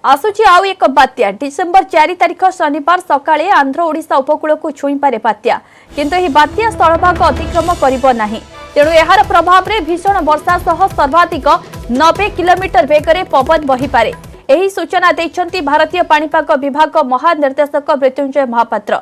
आसुची आउ एक बात्या डिसेम्बर 4 तारिख शनिवार सकाळे आंध्र ओडिशा उपकूल को छुई पारे बात्या किंतु यह बात्या स्थलभाग अतिक्रम करिबो नाही। तेणु यार प्रभाव रे भीषण वर्षा सह सर्वाधिक 90 किलोमीटर वेगरे पवन बही पारे। एही सूचना दैछंती भारतीय पाणीपाग विभाग महानिर्देशक मृत्युंजय महापात्र।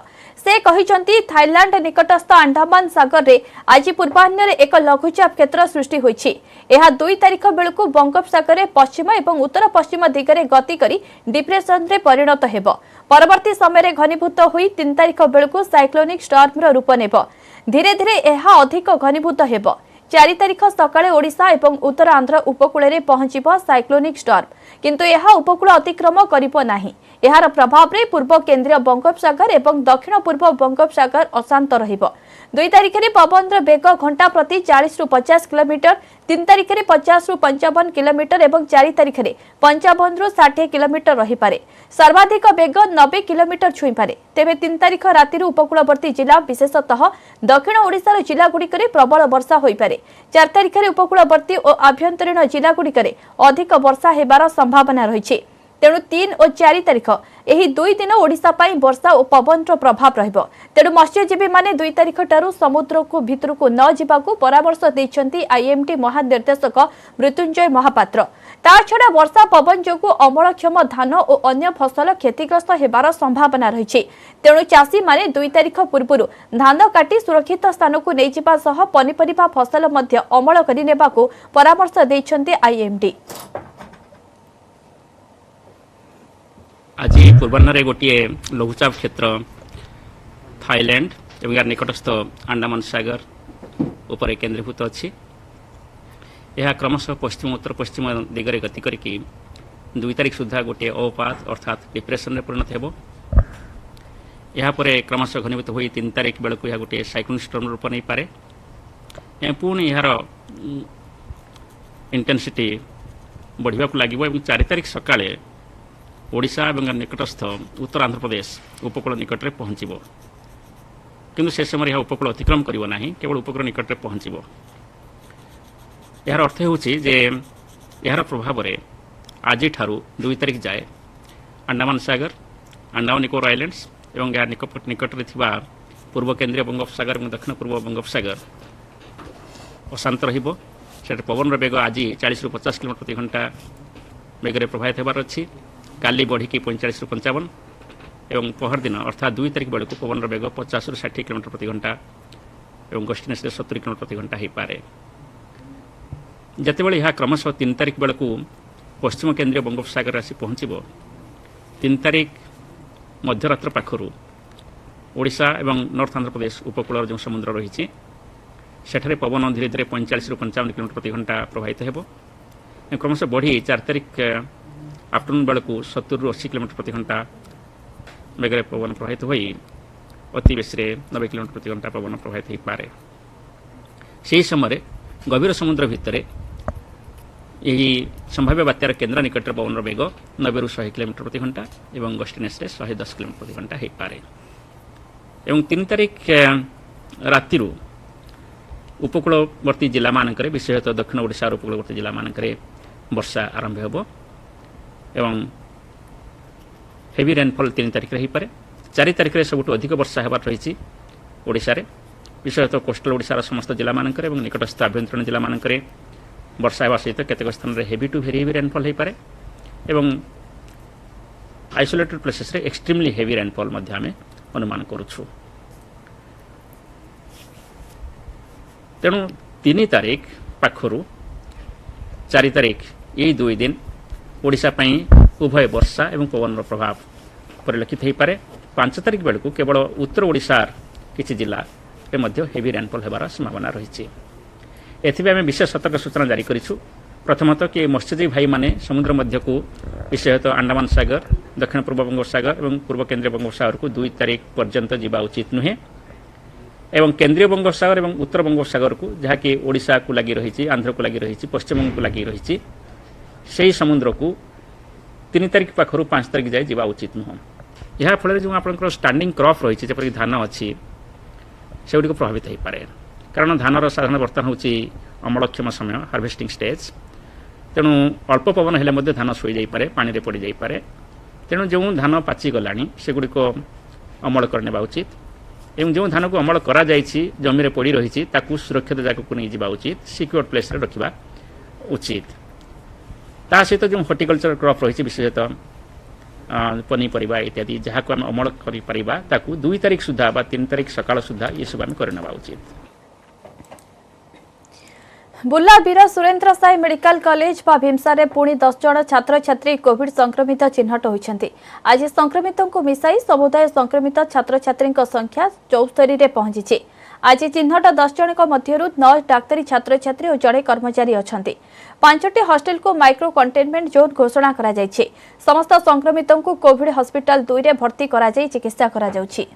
से कहिछंती थाईलैंड निकटस्थ अंडमान सागर रे आज पूर्वाह्न एक लघुचाप क्षेत्र सृष्टि होईछि। एहा 2 तारिख बेलकु बंगोपसागर रे पश्चिम एवं उत्तर पश्चिम दिगरे गति करी डिप्रेशन रे परिणत हेबो। परवर्ती समय रे घनीभूत होई 3 तारिख बेलकु साइक्लोनिक स्टॉर्म रो रूप नेबो। धीरे धीरे एहा अधिक घनीभूत हेबो। 4 तारिख सकाळे ओडिशा एवं उत्तर आंध्र उपकूल रे पहुंचिबो साइक्लोनिक स्टॉर्म किंतु एहा उपकूल अतिक्रम करिबो नाही। एहार प्रभाव रे पूर्व केंद्रीय बंगोपसागर एवं दक्षिण पूर्व बंगोपसागर अशांत रहिबो। 2 तारिख रे पवन रो बेग घंटा प्रति 40 रु 50 किलोमीटर, 3 तारिख रे 50 रु 55 किलोमीटर एवं 4 तारिख रे 55 रु 60 किलोमीटर रही पारे। सर्वाधिक बेग 90 किलोमीटर छुई पारे। तेबे 3 तारिख राति रु उपकूलवर्ती जिला विशेषतः दक्षिण ओडिसा रो जिला गुडी करे प्रबल वर्षा होई पारे। 4 तारिख रे उपकूलवर्ती और आभ्यंतरीण जिला गुडी करे अधिक वर्षा हेबार संभावना रहिछि। तेणु 3 और 4 तारिख यही 2 दिन ओडिशा पाई वर्षा और पवन प्रभाव रहिबो। तेणु मत्स्यजीवी माने 2 तारिख ठारू समुद्र को भीतर को न जिबाकू परामर्श दैछंती आईएमटी महानिर्देशक मृत्युंजय महापात्र। ता छडा वर्षा पवन जोगु अमलक्षम धान और अन्य फसल क्षतिग्रस्त हेबार संभावना रहिछि। तेणु चाषी माने 2 तारिख पूर्वरु धान काटी सुरक्षित स्थान को नै जिबा सह पनिपरिबा फसल मध्य अमल करि नेबाकू परामर्श दैछंती आईएमटी। आज पूर्वाह्न गोटे लघुचाप क्षेत्र थाईलैंड एवं यार निकटस्थ अंडमान सागर उपर केन्द्रीभूत अच्छी। यह क्रमशः पश्चिम उत्तर पश्चिम दिगरे गति करके 2 तारिख सुधा गोटे अवपात अर्थात डिप्रेशन में परिणत हेबो। यहाँ पर क्रमशः घनीभूत हो 3 तारिख बेलू यह गोटे साइक्लोन स्टॉर्म रूप नहीं पारे। पुणी यार इंटेंसिटी बढ़िया लगे। 4 तारिख सकाळे ओडिशा एवं निकटस्थ उत्तर आंध्र प्रदेश उपकूल निकट में पहुँचब किंतु से समय यह उपकूल अतिक्रम करिवो नाही, केवल उपकूल निकट में पहुँचब। यार अर्थ होछि जे यार प्रभाव रे आज ठारू 2 तारिख जाए अंडमान सागर अंडमान निकोबार आइलैंड्स एवं यार निकट में थिबा पूर्व केंद्रीय बंगोपसागर और दक्षिण पूर्व बंगोपसागर अशांत रहिबो। सेठ पवन बेग आज 40 रु 50 किलोमीटर प्रति घंटा बेगरे प्रभावित होबार अछि। काली बढ़ी 45 रु 55 एवं पहर दिन अर्थात 2 तारिख बेलू पवन बेग 50 रु 60 किलोमीटर प्रति घंटा एवं गस्टिनेस 70 किलोमीटर प्रति घंटा हो पारे। जितेबाला यह क्रमशः 3 तारिख बेलू पश्चिम केंद्रीय बंगोपसागर आसी पहुँचब। 3 तारिख मध्यरात्र पाखर ओडिशा एवं नॉर्थ आंध्र प्रदेश उपकूल जो समुद्र रही सेठारे पवन धीरे धीरे 45 रु 55 किलोमीटर प्रति घंटा प्रभावित हेबो। क्रमशः बढ़ी 4 तारिख आफ्टरनून बेलू 70 रु 80 किलोमीटर प्रति घंटा बेगरे पवन प्रभावित हो अति बेसी 90 किलोमीटर प्रति घंटा पवन प्रभावित हो पारे। से समय गभीर समुद्र भितर यही संभाव्य बात्यार केन्द्र निकट पवन बेग 90 रु 100 किलोमीटर प्रति घंटा एवं गस्टिनेस 110 किलोमीटर प्रति घंटा हो पारे। एवं 3 तारिख राति उपकूलवर्ती जिला मानकरे विशेषतः दक्षिण ओडिशा उपकूलवर्ती जिला मानकरे वर्षा आरंभ हेबो एवं हेवी रेनफॉल 3 तारिख हो पारे। 4 तारिख में सबुठ अधिक वर्षा होबार रही ओडिशा रे विशेषतः कोस्टल ओडिशार समस्त जिला मानकरे एवं निकटस्थ आभ्यंतरीण जिला मानकरे वर्षा होगा सहित केतेक स्थान रे heavy to very heavy rainfall हो पारे एवं आइसोलेटेड प्लेसेस रे एक्सट्रीमली हेवी रेनफॉल मध्य आमे अनुमान करूछु। तेणु 3 तारिख पाखरु 4 तारिख यही 2 दिन ओडिशा पई उभय वर्षा एवं पवन प्रभाव परिलक्षित हो पारे। 5 तारिख बेलू केवल उत्तर ओडिशार किछि जिला रे मध्य हेवी रेनफॉल होबार संभावना रही। एथिबे आमे विशेष सतर्क सूचना जारी करिछु। प्रथमतः कि मत्स्यजीवी भाई माने समुद्र मध्य को विशेषतः अंडमान सागर दक्षिण पूर्व बंगोपसागर एवं पूर्व केंद्रीय बंगोपसागर को 2 तारिख पर्यंत जीवा उचित नुहे एवं केंद्रीय बंगोपसागर एवं उत्तर बंगोपसागर को जहाँकि ओडिशा को लगी रही आंध्र को लगी रही पश्चिमबंग को लगी रही से समुद्र को 3 तारिख पाखर 5 तारिख जाए जीवा उचित नुह। यहाँ फल जो आप स्टांडिंग क्रॉप रही जपरी धान अच्छी से प्रभावित हो पाए कारण धानर साधारण बर्तमान हूँ अमलक्षम समय हार्वेस्टिंग स्टेज तेणु अल्प पवन हेले मध्य धान शोई जाई पारे, पानी रे पड़ी जाई पारे। तेणु जो धान पाची गलानी सेगुड़िक अमल करने उचित एवं जो धान को अमल करा जाइछि जमी रे पड़ी रही ताकू सुरक्षित जगह को नहीं जावा उचित, सिक्योर प्लेस रे रखिबा उचित। ता सहित जो हॉर्टिकल्चर क्रॉप रही विशेषतः पनीपरिया इत्यादि जहाँ को आम अमल करिपरिबा ताकू 2 तारिख सुधा बा 3 तारिख सकाळ सुधा ये सब आम करनेबा उचित। बुर्ला वीर सुरेन्द्र साई मेडिकल कॉलेज व भीमसारे पुणी 10 जन छात्र छात्री कोविड संक्रमित चिन्हट होइछन्ति। आज संक्रमितों को मिसाई समुदाय संक्रमित छात्र छात्री संख्या 74 रे पहुंची। आज चिन्हट 10 जन मध्यरु 9 डाक्तरी छात्र छात्री और जड़े कर्मचारी अछन्ति। 5टी हॉस्टल को माइक्रो कंटेनमेंट जोन घोषणा करा जायछि। समस्त संक्रमितों को कोविड हॉस्पिटल 2 रे भर्ती करा जाय चिकित्सा करा जाउछि।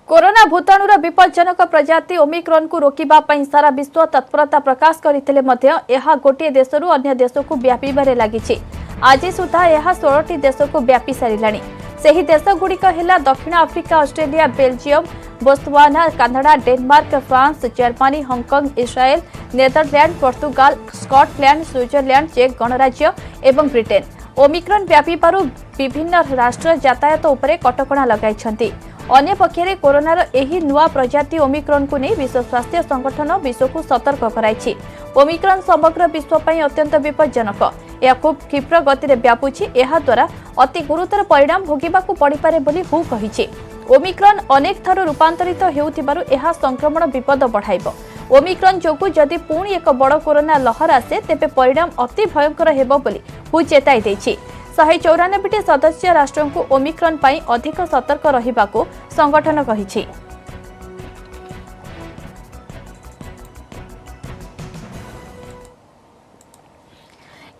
कोरोना भूताणुर विपज्जनक प्रजाति ओमिक्रॉन को रोकिबा पई सारा विश्व तत्परता प्रकाश करथिले मध्य एहा गोटे देशरू अन्य देश को व्यापीबारे लागिछि। आज सुधा एहा 16टी देश को व्यापी सारिलाणी। सेही देशगुड़िक हेला दक्षिण Africa, Australia, Belgium, Botswana, Canada, Denmark, France, Germany, Hong Kong, Israel, Netherland, Portugal, Scotland, Switzerland, चेक गणराज्य एवं ब्रिटेन। ओमिक्रॉन व्यापीबारु विभिन्न राष्ट्र यातायात उपरे कटकणा लगाइछन्ति। अन्य पक्षरे कोरोनार एही नुआ प्रजाति ओमिक्रॉन को नहीं विश्व स्वास्थ्य संगठन विश्व को सतर्क कराइछि। ओमिक्रॉन समग्र विश्व पई अत्यंत विपज्जनक। यह खूब क्षिप्र गति रे व्यापुछि। एहा द्वारा अति गुरुतर परिणाम भोगिबाकू पड़िपारे बोली हु कहिछि। ओमिक्रॉन अनेक थर रूपांतरित हेउथिबारु एहा संक्रमण विपद बढ़ाइबो। ओमिक्रॉन जोगु जदि पुणी एक बड़ कोरोना लहर आसे तेबे परिणाम अति भयंकर हेबो बोली हु चेताई दैछि। 194टी सदस्य राष्ट्रों को ओमिक्रॉन पाई अधिक सतर्क रहिबाकू संगठन कहिछि।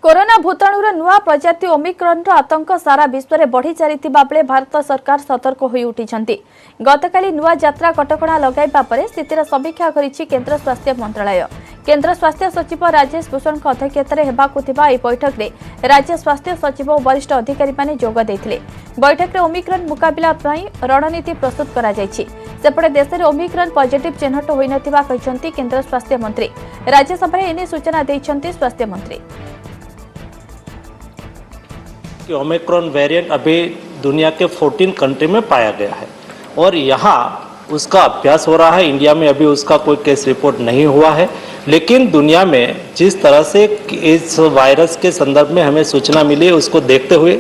कोरोना भूताणुर नुआ प्रजाति ओमिक्रॉन आतंक सारा विश्व में बढ़ी चलीथिबा बेले भारत सरकार सतर्क होई उठिछन्ति। गतकाली नुआ यात्रा कटकणा लगाइबा परे स्थितिर समीक्षा करिछि केंद्र स्वास्थ्य मंत्रालय। केंद्र स्वास्थ्य सचिव राजेश भूषण अध्यक्षतार हेबाकु थिबा एही बैठक रे राज्य स्वास्थ्य सचिव और वरिष्ठ अधिकारी माने जोग दैथिले। बैठक रे ओमिक्रॉन मुकाबिला पई रणनीति प्रस्तुत करा जायछि। सेपटे देश में ओमिक्रॉन पॉजिटिव चिन्हट होई नथिबा कहिसंती केंद्र स्वास्थ्य मंत्री। राज्यसभा रे एने सूचना दैछन्ती स्वास्थ्य मंत्री। कि ओमिक्रॉन वेरिएंट अभी दुनिया के 14 कंट्री में पाया गया है और यहाँ उसका अभ्यास हो रहा है। इंडिया में अभी उसका कोई केस रिपोर्ट नहीं हुआ है, लेकिन दुनिया में जिस तरह से इस वायरस के संदर्भ में हमें सूचना मिली उसको देखते हुए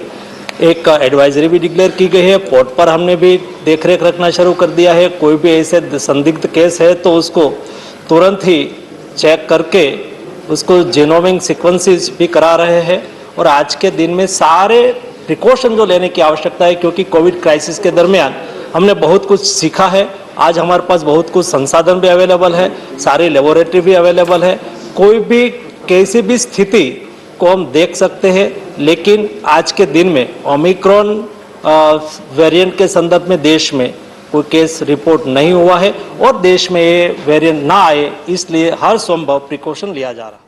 एक एडवाइजरी भी डिक्लेयर की गई है। पोर्ट पर हमने भी देखरेख रखना शुरू कर दिया है। कोई भी ऐसे संदिग्ध केस है तो उसको तुरंत ही चेक करके उसको जीनोमिक सीक्वेंसेस भी करा रहे हैं। और आज के दिन में सारे प्रिकॉशन जो लेने की आवश्यकता है, क्योंकि कोविड क्राइसिस के दरमियान हमने बहुत कुछ सीखा है। आज हमारे पास बहुत कुछ संसाधन भी अवेलेबल है, सारी लेबोरेटरी भी अवेलेबल है। कोई भी कैसी भी स्थिति को हम देख सकते हैं, लेकिन आज के दिन में ओमिक्रॉन वेरिएंट के संदर्भ में देश में कोई केस रिपोर्ट नहीं हुआ है और देश में ये वेरिएंट ना आए इसलिए हर संभव प्रिकॉशन लिया जा रहा है।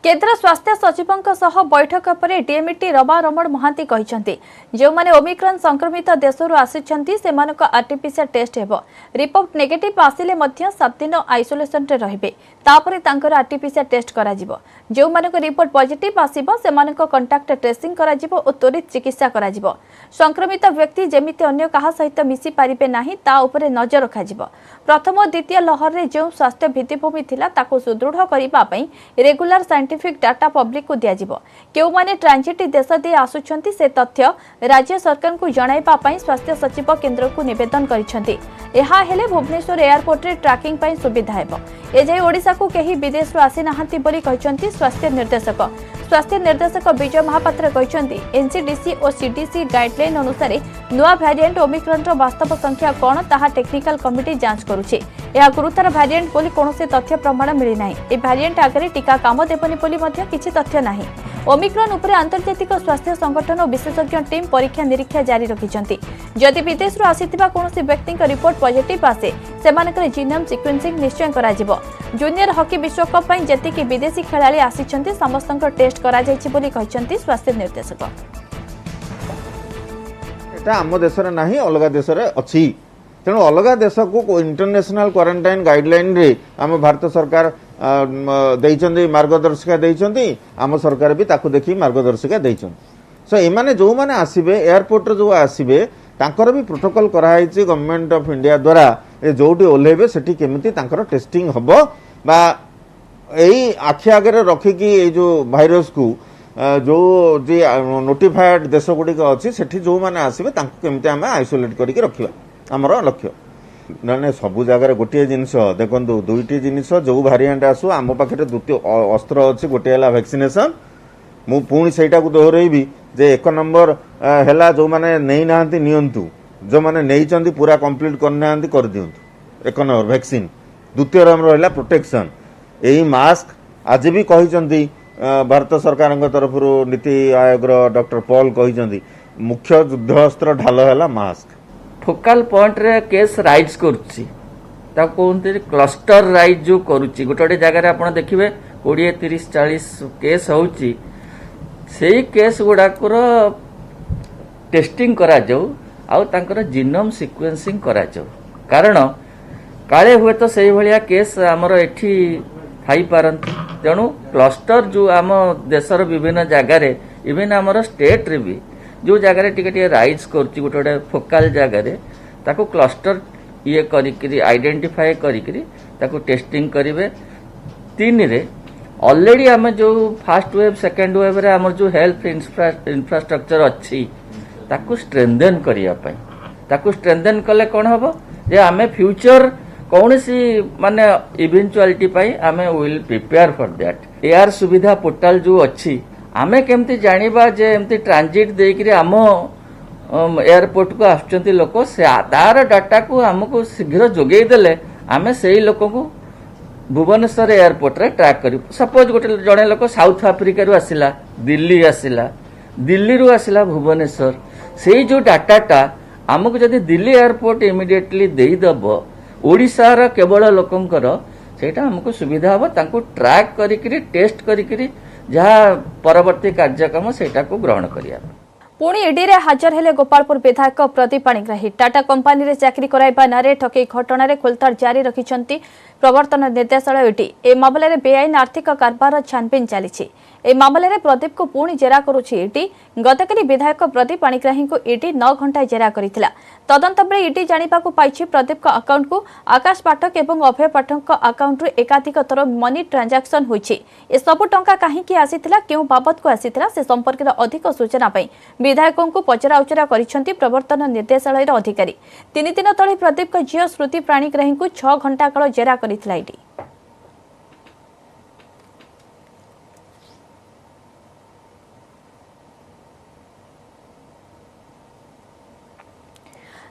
केंद्र स्वास्थ्य सचिवों सह बैठक पर डीएमटी रमा रमण महांती कहते जो माने ओमिक्रॉन संक्रमित देशरू आसिछन्ति सेमानक आरटीपीसीआर टेस्ट हेबो। रिपोर्ट नेगेटिव आसिले मध्य 7 दिन आइसोलेशन रे रहिबे। तापरे तांकर आरटीपीसीआर टेस्ट करा जिवो। जो मानक रिपोर्ट पॉजिटिव आसीबो सेमानक कांटेक्ट ट्रेसिंग करा जिवो और त्वरित चिकित्सा करा जिवो। संक्रमित व्यक्ति जेमिति अन्य काहा सहित मिसी पारिबे नाही ता उपरे नजर रखा जिवो। प्रथम और द्वितीय लहर रे जो स्वास्थ्य भित्तिभूमि थिला ताको सुदृढ़ करिबा पई रेगुलर साइंटिफिक डाटा पब्लिक को दिया जिवो। केउ माने ट्रांजिट देश दे आसुछन्ति से तथ्य राज्य सरकार को जणाइबा पई स्वास्थ्य सचिव केंद्र को निवेदन करिसन्ति। एहा हेले भुवनेश्वर एयरपोर्ट रे ट्रैकिंग पई सुविधा हेबो। ए जाय ओडिसा को केही विदेश आसी नाहंती बोली कहिसन्ति स्वास्थ्य निर्देशक। स्वास्थ्य निर्देशक विजय महापात्र कहिसन्ति एनसीडीसी और सीडीसी गाइडलाइन अनुसार नुआ वेरिएंट ओमिक्रॉन रो वास्तव संख्या कोन ताहा टेक्निकल कमिटी जांच करूछि। यह गुरुतर वेरिएंट बोली कोनोसे तथ्य प्रमाण मिली नाही। ए वेरिएंट आगरे टीका काम देबनी बोली मध्य किछि तथ्य नाही। ओमिक्रॉन उपरे अंतर्जातिक स्वास्थ्य संगठन और विशेषज्ञ टीम परीक्षा निरीक्षा जारी रखिछन्ति। जदि विदेश रो आसीथिबा कोनोसी व्यक्ति का रिपोर्ट पॉजिटिव आसे सेमानकर जीनोम सीक्वेंसिंग निश्चय करा जिवो। जूनियर हॉकी विश्वकप पई जेतिकी विदेशी खेलाड़ी आसीछन्ति समस्तंकर टेस्ट करा जायछि बोली कहिसन्ति स्वास्थ्य निर्देशक। ता आम देश में ना अलग देश में अच्छी तेणु अलग देश को इंटरनेशनल क्वारंटाइन गाइडलाइन रे आम भारत सरकार देइचंदी मार्गदर्शिका देइचंदी आम सरकार भी ताकू देखी मार्गदर्शिका देइचंदी सो एमाने जो माने आसीबे एयरपोर्ट रे जो आसीबे तांकर भी प्रोटोकॉल कराई गवर्नमेंट ऑफ इंडिया द्वारा जोटी ओल्हेबे सेठी केमिति तांकर टेस्टिंग हबो बा एई आखि आगे रखिकी ये जो भाइरस को जो जी नोटिफाइड देश गुड़िक अच्छी सेठी जो माने आसीबे तांको केमिति आमे आइसोलेट करके रखिबा हमर लक्ष्य ना सबू जगह गोटे जिनस देखो दुईटी जिनस जो भारिएंट आसु आम पाखे द्वितीय अस्त्र अच्छी गोटे वैक्सीनेशन मु पुणी सेटा को दोहरेबी जे एक नंबर हैला जो माने नहीं नांती नियंतु जो माने नहीं पूरा कंप्लीट करना कर दियंतु एक नंबर वैक्सीन द्वितीय नंबर रहा प्रोटेक्शन यही मास्क आज भी कही भारत सरकार तरफ नीति आयोग डॉक्टर पॉल कही मुख्य युद्धास्त्र ढाल है मास्क फोकाल पॉइंट रे केस राइज करुच्ची कहते क्लस्टर राइज जो करुच्ची गोटे गोटे जगह आप देखिए 20 30 40 केस होची से केस गुड़ाकर टेस्टिंग करा जाऊ आउ तांकर जीनोम सिक्वेंसिंग करा जाऊ कारण काले हुए तो सही भलिया केस आमर एठी थाई पारंती तेणु क्लस्टर जो आम देशर विभिन्न जगार इवेन आमर स्टेट रे भी जो जगह टिके राइज करुच्ची गोटे गोटे फोकाल जगार ताको क्लस्टर ये करी आइडेंटिफाई करी ताको टेस्टिंग करेंगे 3 रे ऑलरेडी आम जो फास्ट वेव सेकेंड वेव रे आम जो हेल्थ इंफ्रास्ट्रक्चर अच्छी ताको स्ट्रेंथन करने ताको स्ट्रेंथन कले कौन हम जे आम फ्यूचर कौन सी माने इवेंचुअलिटी पाई आमे will prepare for that AR सुविधा पोर्टल जो अच्छी आमे केमती जानिबा जे एमती ट्रांजिट देकरी आम एयरपोर्ट को आसुचंती लोक से तार डाटा को हमको शीघ्र जोगेई देले आमे सेही लोक को भुवनेश्वर एयरपोर्ट रे ट्रैक करी सपोज गोटे जड़े लोक साउथ अफ्रिका रु आसिला दिल्ली रु आसिला भुवनेश्वर से जो डाटाटा आमको जदि दिल्ली एयरपोर्ट इमिडिएटली देईदब ओडिशार केवल लोकंकर सेटा हमको सुविधा हम तांको ट्रैक करिकरी टेस्ट करिकरी जहाँ परवर्ती कार्यक्रम सेटा को ग्रहण करिया पुणी ईडी रे हाजर हेले गोपालपुर विधायक प्रदीप पाणिग्राही टाटा कंपानी रे चाकरी कराइबा नारे ठकई घटना रे खोलताड़ जारी रखिछंती प्रवर्तन निर्देशालय ईडी ए मामले रे बेआईन आर्थिक कारबार छानबीन चलीछि ए मामले रे प्रदीप को पुणी जेरा करुछि ईडी गतकाली विधायक प्रदीप पाणिग्राही को ईडी 9 घंटा जेरा करिथिला तदंत बेले ईडी जानिबा को पाइछि प्रदीप को अकाउंट को आकाश पाठक एवं अभय पाठक अकाउंट रे एकाधिक थर मनी ट्रांजैक्शन होइछि ए सब टंका काहे की आसीथिला केउ बाबत को आसीथिला से संपर्क रे अधिक सूचना पई विधायकों को पचरा उचरा करिसेंती प्रवर्तन निर्देशालय अधिकारी 3 दिन तले प्रदीप का झियो श्रुति पाणिग्राही को 6 घंटा काल जेरा करिथिला ईडी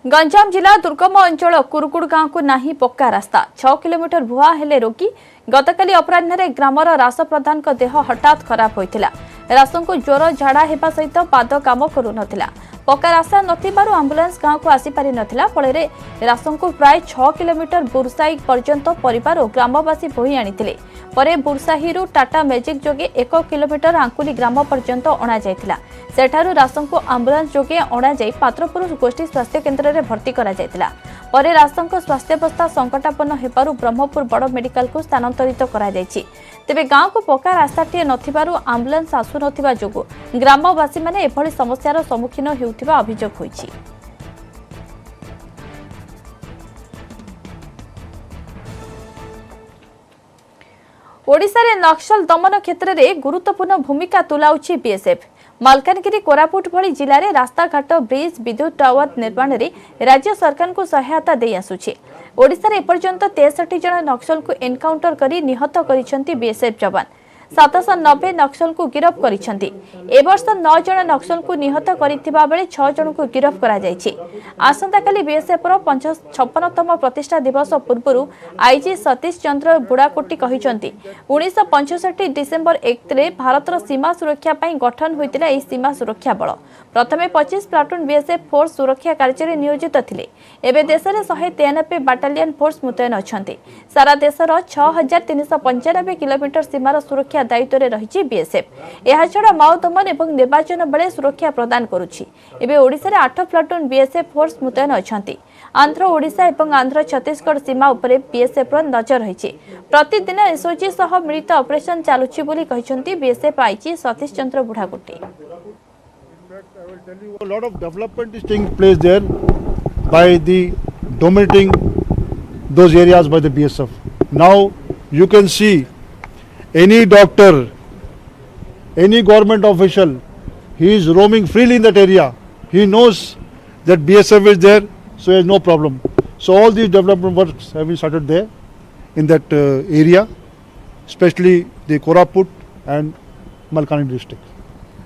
गंजाम जिला दुर्गम अंचल कुरुकुड़ गांव को नाही पक्का रास्ता 6 किलोमीटर भुआ हेले रोगी गतकाली अपराह्न ग्रामर रास प्रधान देह हठात खराब होइथिला रासों को ज्वर झाड़ा हेबा सहित पाद काम करू नथिला पक्का रास्ता नथिबारु एम्बुलेंस गांव को आसी पारि नथिला फଳରେ रासों को प्राय 6 किलोमीटर बुरसाई पर्यंत परिवार और ग्रामवासी बोही आनिथिले परे बुरसाही टाटा मैजिक जोगे 1 किलोमीटर आंकुली ग्राम पर्यंत अणा जायथिला सेठारु रासों को एम्बुलेंस जोगे अणा जाई पात्रपुर गोष्ठी स्वास्थ्य केन्द्र रे भर्ती करा जायथिला परे रासों को स्वास्थ्यावस्था संकटापन्न हेबारु ब्रह्मपुर बड़ मेडिकल को स्थानांतरित करा जायछि तेबे गांव को पक्का रास्ताटी नथिबारु एम्बुलेंस आसु नथिबा जोगु ग्रामवासी माने एभଳି समस्यार सम्मुखीन हेउथिबा अभियोग होइछि ओडिशा रे नक्सल दमन क्षेत्र रे गुरुत्वपूर्ण भूमिका तुलाउछि बीएसएफ मालकानगिरी कोरापुट भली जिले में रास्ताघाट ब्रिज विद्युत टावर निर्माण रे राज्य सरकार को सहायता दे आसुछि ओडिशा रे एपर्यंत 63 जन नक्सल को एनकाउंटर करी निहत करिसेंती बीएसएफ जवान 790 नक्सल को गिरफ करिसेंती ए वर्ष 9 जन नक्सल को निहत करिथिबा बेले 6 जन को गिरफ करा जायछि आसंता काली बीएसएफ रो 56तम प्रतिष्ठा दिवस पूर्व आईजी सतीश चंद्र बुड़ाकोटी कहिसेंती 1965 डिसेंबर 1 रे भारतर सीमा सुरक्षा पई गठन होइतिला ए सीमा सुरक्षा बल प्रथमे 25 प्लाटून बीएसएफ फोर्स सुरक्षा कार्य रे नियोजित थिले एबे देश रे 193 बाटालियन फोर्स मुतयन अछंती सारा देशर 6395 किलोमीटर सीमार सुरक्षा सुरक्षा दायित्व में रही बीएसएफ। यह छड़ा माओ दमन और निर्वाचन बेले सुरक्षा प्रदान करुछि। एबे ओडिशा रे 8 प्लाटून बीएसएफ फोर्स मुतयन अछंती। आंध्र ओडिशा और आंध्र छत्तीसगढ़ सीमा उपरे बीएसएफ रो नजर रही। प्रतिदिन एसओजी सह मिलित ऑपरेशन चालुछि बोली कहिसंती BSF IG Satish Chandra Budhagutti. I will tell you a lot of development is taking place there by the dominating those areas by the BSF. Now you can see any doctor, any government official, he is roaming freely in that area. He knows that BSF is there, so he has no problem. So all these development works have been started there in that area, especially the Koraput and Malkani district.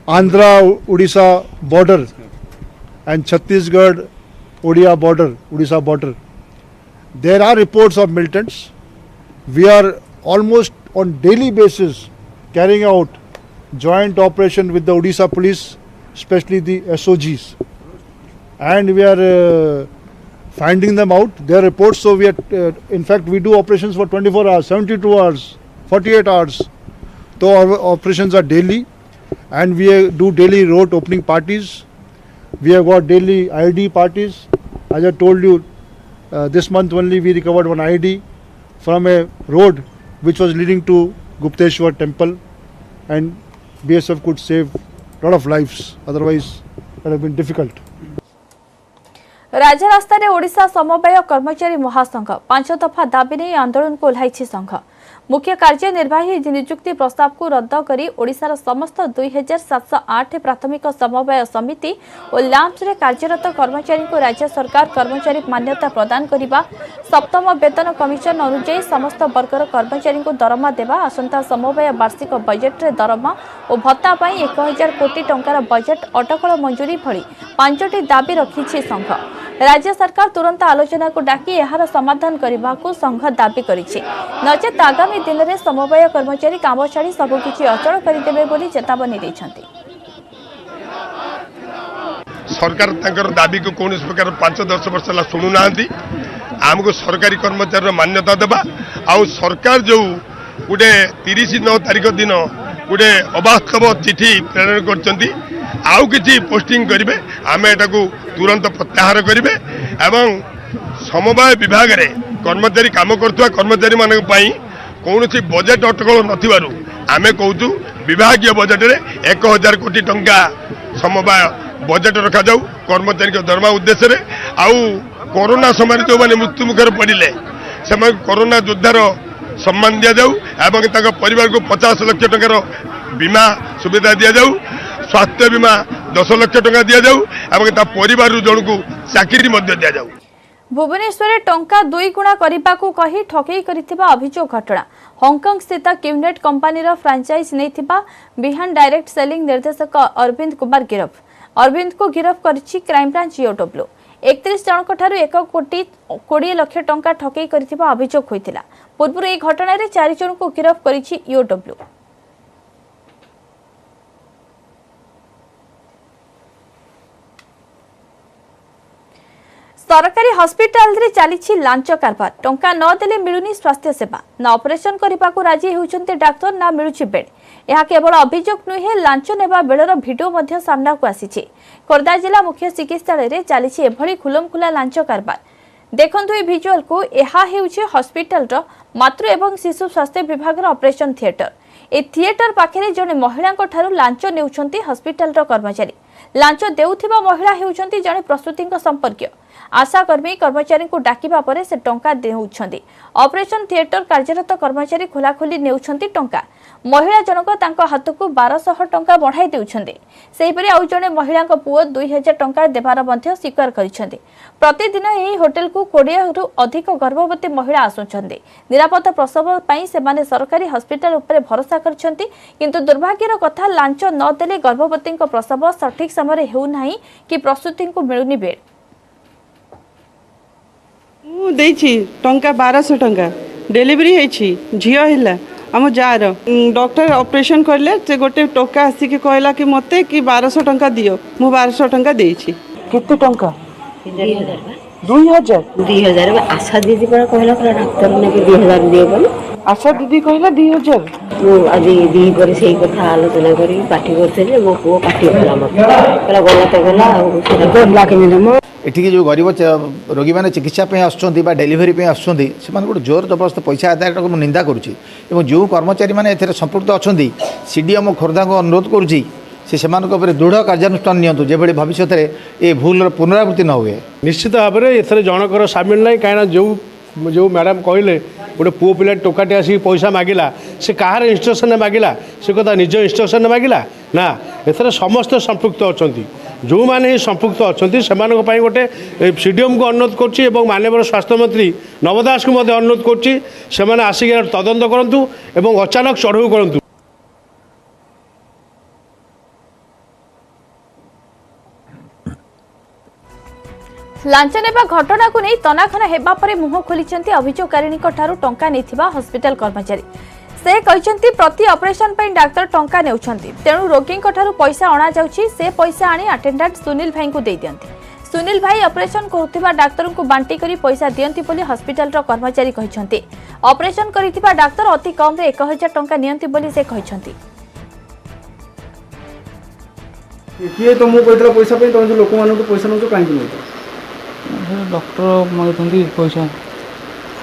Andhra Odisha border and Chhattisgarh Odisha border. There are reports of militants. We are almost on daily basis carrying out joint operation with the Odisha police, especially the SOGs, and we are finding them out. Their reports. So we are, in fact, we do operations for 24 hours, 72 hours, 48 hours. So our operations are daily. And we do daily road opening parties. We have got daily ID parties. As I told you, this month only we recovered one ID from a road which was leading to Gupteshwar temple, and BSF could save a lot of lives. Otherwise, it would have been difficult. राज्य रास्ता रे ओडिशा समवाय कर्मचारी महासंघ 5 दफा दाबी नहीं आंदोलन को ओह्लाइछि संघ। मुख्य कार्यनिर्वाही नियुक्ति प्रस्ताव को रद्द करी ओडिशार समस्त 2708 प्राथमिक समवाय समिति और लाम्स रे कार्यरत कर्मचारी को राज्य सरकार कर्मचारी मान्यता प्रदान करिबा, सप्तम वेतन कमिशन अनुसार समस्त वर्गर कर्मचारी को दरमा देवा, आसंता समवाय वार्षिक बजेट रे दरमा और भत्ता पाई 1000 कोटी टंकार बजेट अटकल मंजूरी भली 5टी दाबी रखिछि संघ। राज्य सरकार तुरंत आलोचना को डाकी यार समाधान करने को संघ दाबी करिछि। नचेत आगामी दिन में समवाय कर्मचारी काम छाड़ी सबकिछि अचल करदेबे बोली चेतावनी दैछन्ति। सरकार तंकर दाबी को कौन प्रकार 5-10 वर्ष ला सुनु नांती। आमको सरकारी कर्मचारी मान्यता देबा आ सरकार जो गुटे 30 तारीख दिन गुटे अवास्तव चिठी प्रेरण करछन्ती आउ किछि पोस्टिंग करिवे, आमे एटा को तुरंत प्रत्याहार करिवे एवं समवाय विभाग रे कर्मचारी काम करथुवा कर्मचारी मानक पई कोनोसी बजेट अटकल नथिबारु आमे कहूछु विभागीय बजेट रे 1000 कोटी टंका समवाय बजेट रखा जाऊ कर्मचारी के दरमा उद्देश्य रे। आउ कोरोना समय जो माने मृत्यु मुखर पड़िले से कोरोना योद्धार सम्मान दिया जाऊ एवं ताका परिवार को 50 लाख टंकार बीमा सुविधा दिया जाऊ, स्वास्थ्य बीमा 10 लाख टंका दिया जाऊ एवं ता परिवार जन को चाकरी मध्य दिया जाऊ। भुवनेश्वर टंका 2 गुणा करने कही ठकई करिथिबा अभियोग घटना। हांगकांग स्थित क्यूनेट कंपनीर फ्रांचाइज नैथिबा बिहान डायरेक्ट सेलिंग निर्देशक अरविंद कुमार गिरफ। अरविंद को गिरफ करिछि क्राइम ब्रांच ईओडब्ल्यू। 31 जनक ठारू 1 कोटी 20 लाख टंका ठकई करिथिबा अभियोग होइतिला। पूर्व एही घटना रे 4 जन को गिरफ करिछि ईओडब्ल्यू। सरकारी हॉस्पिटल रे चली लांच कारबार। टंका न देले मिलुनी स्वास्थ्य सेवा, न ऑपरेशन करने को राजी होउछन्ते डाक्टर, ना मिलुछि बेड। यह केवल अभियोग नुहे, लांच नेबा बेलर भिडियो मध्य सामना को आसीछि। खोर्धा जिला मुख्य चिकित्सालय रे चली एभली खुलमखुला लांच कारबार। देखंतु ए भिजुअल को, एहा हेउछि हॉस्पिटल रो मातृ एवं शिशु स्वास्थ्य विभाग रो ऑपरेशन थिएटर। ए थिएटर पाखरे जने महिला ठारू लांच नेउछन्ती हॉस्पिटल रो कर्मचारी। लांच देउथिबा महिला हेउछन्ती जने प्रसूति संपर्क। आशाकर्मी कर्मचारी को डाकिबा परे से टंका देउछन्ती। ऑपरेशन थिएटर कार्यरत कर्मचारी खोलाखोली नेउछन्ती टंका। महिला जनक तांको हाथ को 1200 टंका बढ़ाई देउछन्ती। सेहिपरि आउ जने महिला पुओ 2000 टंका देबार मध्य स्वीकार करिछन्ती। प्रतिदिन एही होटल को 20 रु अधिक गर्भवती महिला आसुछन्ती। निरापद प्रसव पई सेमाने सरकारी हॉस्पिटल उपरे भरोसा करछन्ती, किंतु दुर्भाग्यर कथा लांच न देले गर्भवती प्रसव सठिक समय हेउ नाही कि प्रसूति को मिलुनी बेड। टंका 1200 टंका डेलीवरी है झील है आम जार डॉक्टर ऑपरेशन करले से गोटे टोका आसिक कहला कि मते कि 1200 टंका दियो, मु 1200 टंका देछि। केते टंका 2000 2000 में आशा दीदी पर कहला पूरा डाक्टर ने कि 2000 दिए बोली आशा दीदी कहला 2000 मु आज दी पर सही कथा आलोचना करी पार्टी करथे मो पुओ पार्टी कला मत कहला गला तो गला सेटा गला के मैडम एठिक जो गरीब रोगी मैंने चिकित्सा आसुँच डेलीवरी आसुँच से जोर जबरदस्त पैसा आदाय निंदा करुच्ची जो कर्मचारी मैंने ए संपृक्त अच्छा सीडीएम खोर्धा को अनुरोध करुच्ची से दृढ़ कार्यानुष्ठान नियंतु जो भविष्य में ये भूल पुनरावृत्ति न हुए। निश्चित भाव में एथर जनकर सामिल ना कहीं जो जो मैडम कहले गोटे पुओ पिला टोकाटे आसिक पैसा मागिला से कहार इंस्ट्रक्शन मागिला से कथा निज इंस्ट्रक्शन मागिला ना एथर समस्त संपृक्त अच्छा जो मैंने संपृक्त अच्छा से गोटे सीडीएम को अनुरोध करुच्ची माननीय स्वास्थ्य मंत्री नव दास को अनुरोध करुच्ची से आसिक तदंत करूँ और अचानक चढ़ऊ करूँ। लांच नेबा घटना को नहीं तनाखना हेबा परे मुह खोलिचंती अभियोगकारिणी ठारू टंका नेथिबा हॉस्पिटल कर्मचारी से कहते प्रति ऑपरेशन पर डाक्तर टंका नेउछंती तेणु रोगी ठारू पैसा अणा जाउछि से पैसा आनी अटेंडेंट सुनील भाई को दे दियंती सुनील भाई ऑपरेशन करुथिबा डाक्तर को बांटी करी पैसा दियंती बोली हॉस्पिटल रो कर्मचारी कहछंती ऑपरेशन करिथिबा डाक्तर अति कम रे 1000 टंका नियंती बोली से कहछंती किए तो मु कहतला पैसा पे तुम लोक मानक पैसा नौ काहे कि डॉक्टर मागुंती पैसा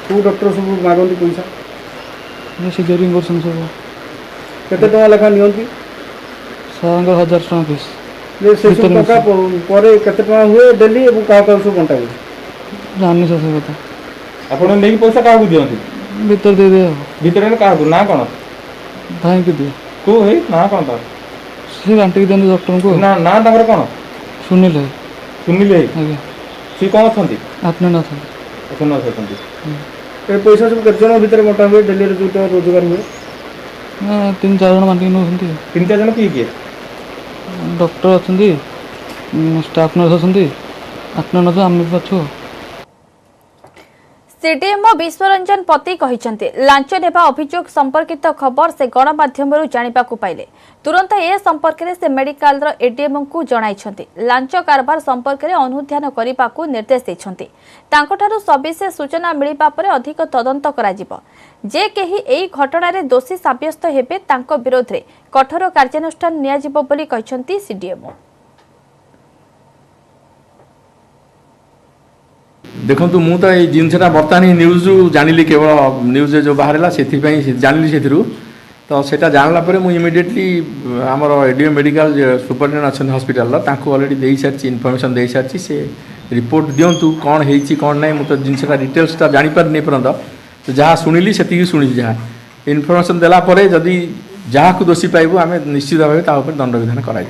को डॉक्टर सब मागंती पैसा सिजरिंग करसन सब केते टका लेखा नियंती सांगर 1000 टका फीस ले से सब टका परे केते टका हुए डेली एबु का सब बंटा हुए जानि से कथा आपण नेकी पैसा का दियंती भीतर दे दे भीतर ने का ना कोन भाई के दिए को हे ना कोन ता से गांटी देन डॉक्टर को ना ना ताकर कोन सुनील है आगे सी कौन अछंती आपने ना था अपन अछंती ए पैसा सब केते जन भीतर मोटा हुए डेली रे जो रोजगार हुए ना 3-4 जन मांटी नो हंती 3-4 जन की डॉक्टर अछंती स्टाफ नर्स अछंती आपने न तो हम पछु सीडीएम विश्वरंजन पति कहिसंते लांच नेबा अभियोग संपर्कित खबर से गणमाध्यम जानिबा को पाइले तुरंत ए संपर्क में से मेडिकल एडीएम को जणाइछंते लांच कारबार संपर्क में अनुध्यान करने को निर्देश देछंते तांकोठारु सविशेष सूचना मिलिबा परे अधिक तदंत कराजिबो जे केही एई घटना रे दोषी साब्यस्त हेबे तांको विरोध रे कठोर कार्यानुष्ठान नियाजिबो बोली कहिसंती सीडीएम। देखो मु तो ये जिनसा बर्तमान न्यूज जानिली केवल न्यूज जो बाहर से जानिली से तो सेटा जानला परे मु इमिडिएटली आमर एडीएम मेडिकल सुपरिटेडेंट अच्छा हॉस्पिटल ऑलरेडी दे सारी इनफॉरमेशन दे सारी से रिपोर्ट दिंतु कौन है कौन ना मुझे जिनसा डिटेल्सटा जापर नहीं पर्यंत तो जहाँ शुणिली से शुणी जहाँ इनफॉरमेशन देलापर जदि जहाँ को दोषी पाइबू आम निश्चित भाव दंड विधान कर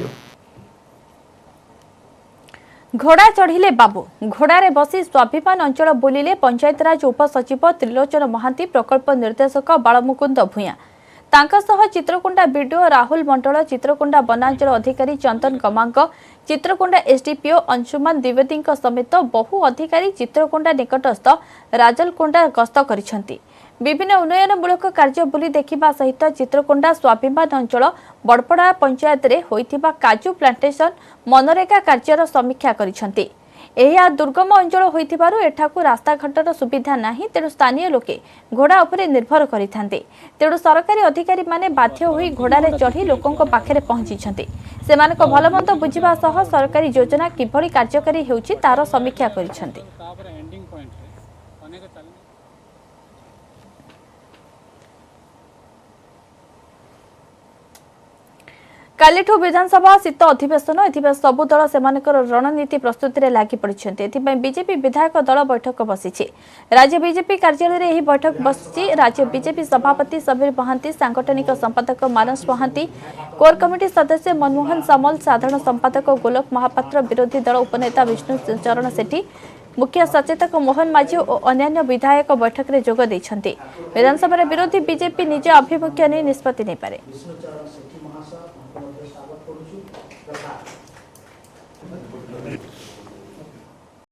घोड़ा चढ़िले बाबू घोड़ारे बसी स्वाभिमान अंचल बुलिले पंचायतराज उपसचिव त्रिलोचन महांती प्रकल्प निर्देशक बालमुकुंद भूया तांका सह चित्रकोंडा बीडीओ राहुल मंडल चित्रकोंडा वनांचल अधिकारी चंदन गमांग चित्रकोंडा एसडीपीओ अंशुमान द्विवेदी समेत बहु अधिकारी चित्रकोंडा निकटस्थ राजलकोंडा गस्त करिसेंती विभिन्न उन्नयनमूलक कार्य बुली देखिबा सहित चित्रकोंडा स्वाभिमान अंचल बड़पड़ा पंचायत रे होइथिबा काजू प्लांटेशन मनरेगा कार्यर समीक्षा करिसेंती एहा दुर्गम अंचल होइथिबारु एठाकु रास्ताघाटर सुविधा नाही तेणु स्थानीय लोके घोड़ा उपरे निर्भर करिथांते तेणु सरकारी अधिकारी माने बाध्य होई घोड़ारे चढ़ी लोकंक पाखरे पहुंचिछंती सेमानक भलमंद बुझिबा सह सरकारी योजना किभଳି कार्यकारी हेउछि तार समीक्षा करिसेंती। कालीठू विधानसभा शीत अधिवेशन एथिबे सबु दल सेमानकर रणनीति प्रस्तुति रे लागि पड़िछन्ते एथिबे बीजेपी विधायक दल बैठक बसिछि राज्य बीजेपी कार्यालय रे एही बैठक बसिछि राज्य बीजेपी सभापति समीर महांती सांगठनिक संपादक मानस महांती कोर कमिटी सदस्य मनमोहन सामल साधारण संपादक गोलक महापात्र विरोधी दल उपनेता विष्णु चरण सेठी मुख्य सचेतक मोहन माझी और अन्य विधायक बैठक रे जोग दैछन्ते विधानसभा रे विरोधी बीजेपी निज अभिमुख्य नै निष्पत्ति नै पारे।